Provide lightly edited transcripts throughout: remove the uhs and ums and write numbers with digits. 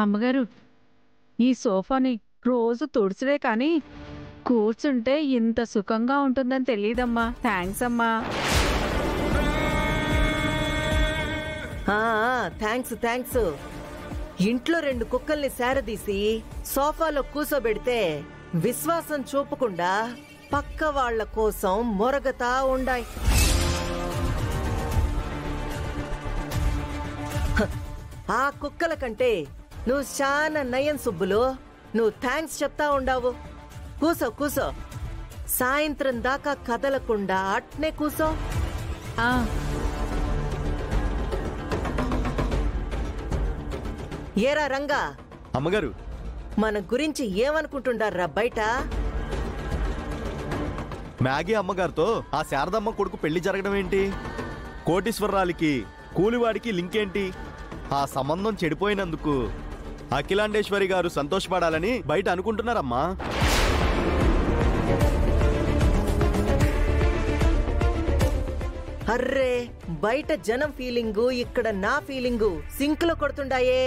అమ్మగారు, ఈ సోఫాని రోజు తుడుచుడే కానీ కూర్చుంటే ఇంత సుఖంగా ఉంటుందని తెలియదమ్మా. థ్యాంక్స్ అమ్మా. Thanks thanks. ఇంట్లో 2 కుక్కల్ని సేరదీసి సోఫాలో కూసోబెడితే విశ్వాసం చూపకుండా పక్క వాళ్ల కోసం మొరగతా ఉండాయి. ఆ కుక్కల కంటే నువ్వు చాలా నయం సుబ్బులు. నువ్వు థ్యాంక్స్ చెప్తా ఉండావు. కూసో కూసో, సాయంత్రం దాకా కదలకుండా అట్నే కూసో. ఏరా రంగా అమ్మగారు, మన గురించి ఏమనుకుంటుండారా బయట? మ్యాగీ అమ్మగారితో ఆ శారదమ్మ కొడుకు పెళ్లి జరగడం ఏంటి? కోటీశ్వరరాలికి కూలివాడికి లింక్ ఏంటి? ఆ సంబంధం చెడిపోయినందుకు అఖిలాండేశ్వరి గారు సంతోషపడాలని బయట అనుకుంటున్నారమ్మా. అర్రే, బయట జనం ఫీలింగు, ఇక్కడ నా ఫీలింగు సింక్ లో కొడుతుండాయే.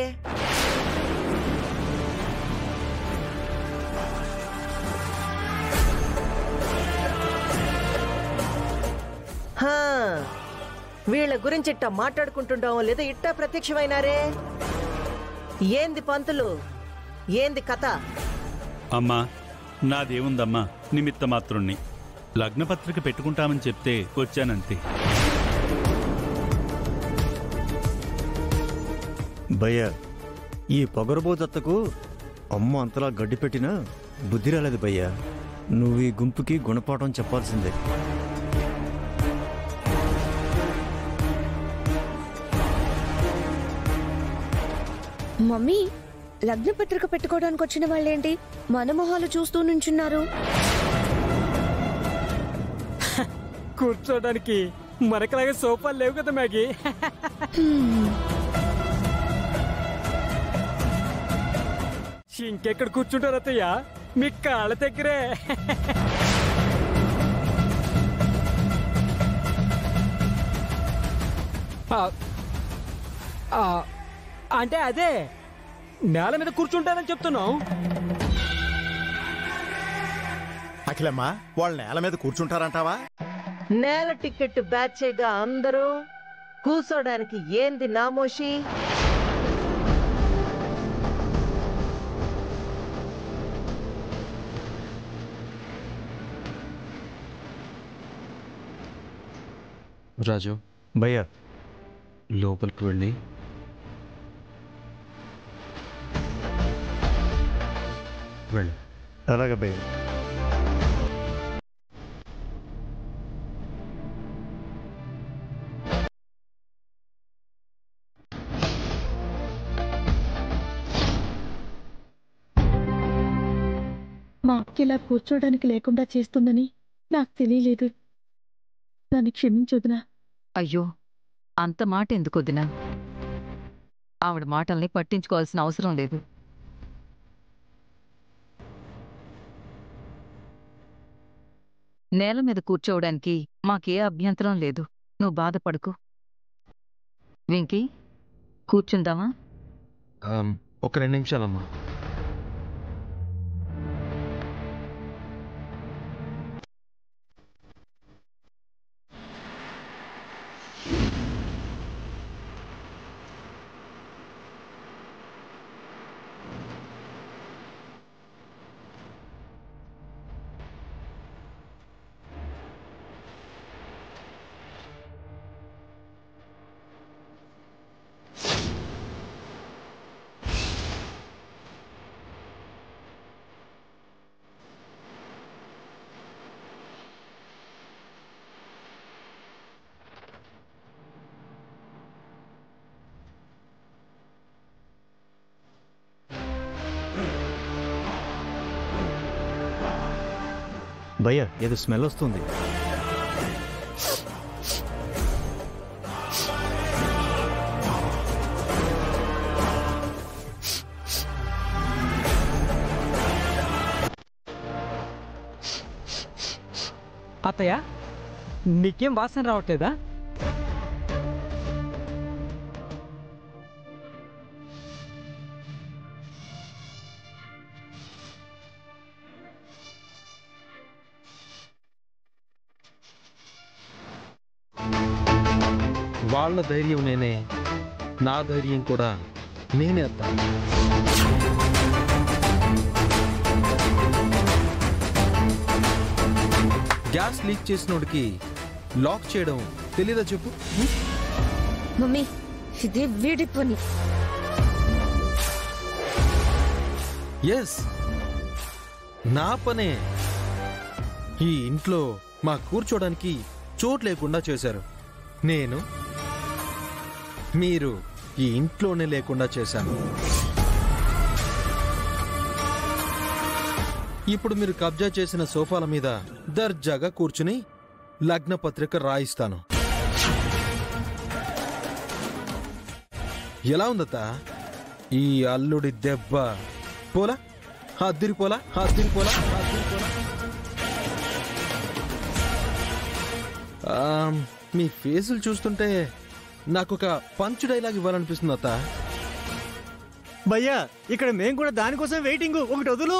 వీళ్ళ గురించి ఇట్టా మాట్లాడుకుంటుంటాం లేదా ఇట్టా ప్రత్యక్షమైనారే? ఏంది పంతులు, ఏంది కథ? అమ్మా, నాదేముందమ్మా, నిమిత్త మాత్రుణ్ణి. లగ్నపత్రిక పెట్టుకుంటామని చెప్తే వచ్చానంతే. భయ్యా, ఈ పొగరబోదత్తకు అమ్మ అంతలా గడ్డి పెట్టినా బుద్ధి రాలేదు భయ్యా. నువ్వు ఈ గుంపుకి గుణపాఠం చెప్పాల్సిందే. మమ్మీ, లగ్నపత్రిక పెట్టుకోవడానికి వచ్చిన వాళ్ళేంటి మన మొహాలు చూస్తూ నుంచున్నారు? కూర్చోడానికి మనకలాగే సోఫాలు లేవు కదా మ్యాగీ. ఇంకెక్కడ కూర్చుంటారు అత్తయ్య, మీ కాళ్ళ దగ్గరే. అంటే అదే నేల మీద కూర్చుంటానని చెప్తున్నావు. అఖిలమ్మా, వాళ్ళు నేల మీద కూర్చుంటారంటావా? నేల టికెట్ బ్యాచేగా అందరూ కూర్చోడానికి ఏంది నామోషి? రాజు భయ్యా, లోపలికి వెళ్ళి వెళ్ళు. అలాగే భయ్యా. మా అక్క ఇలా కూర్చోడానికి లేకుండా చేస్తుందని నాకు తెలియలేదు. దాన్ని క్షమించొద్దునా? అయ్యో, అంత మాట ఎందుకు వదినా? ఆవిడ మాటల్ని పట్టించుకోవాల్సిన అవసరం లేదు. నేల మీద కూర్చోవడానికి మాకే అభ్యంతరం లేదు. నువ్వు బాధపడుకు. వెంకీ, కూర్చుందామా? ఒక 2 నిమిషాలమ్మా. భయ్యా, ఏదో స్మెల్ వస్తుంది. అత్తయ్య, నీకేం వాసన రావట్లేదా? వాళ్ళ ధైర్యం నేనే, నా ధైర్యం కూడా నేనే అత్త. గ్యాస్ లీక్ చేసినోడికి లాక్ చేయడం తెలీదా చెప్పు? మమ్మీ ఇది వీడి పని. ఎస్, నా పనే. ఈ ఇంట్లో మా కూర్చోడానికి చోటు లేకుండా చేశారు. మీరు ఈ ఇంట్లోనే లేకుండా చేశాను. ఇప్పుడు మీరు కబ్జా చేసిన సోఫాల మీద దర్జాగా కూర్చుని లగ్న పత్రిక రాయిస్తాను. ఎలా ఉందత్తా ఈ అల్లుడి దెబ్బ? పోలా అద్దిరిపోలా అద్దిరిపోలా అద్దిరిపోలా. మీ ఫేసులు చూస్తుంటే నాకు ఒక పంచ్ డైలాగ్ ఇవ్వాలనిపిస్తుంది అత్త. భయ్యా ఇక్కడ మేం కూడా దానికోసం వెయిటింగ్. ఒకటి వదులు.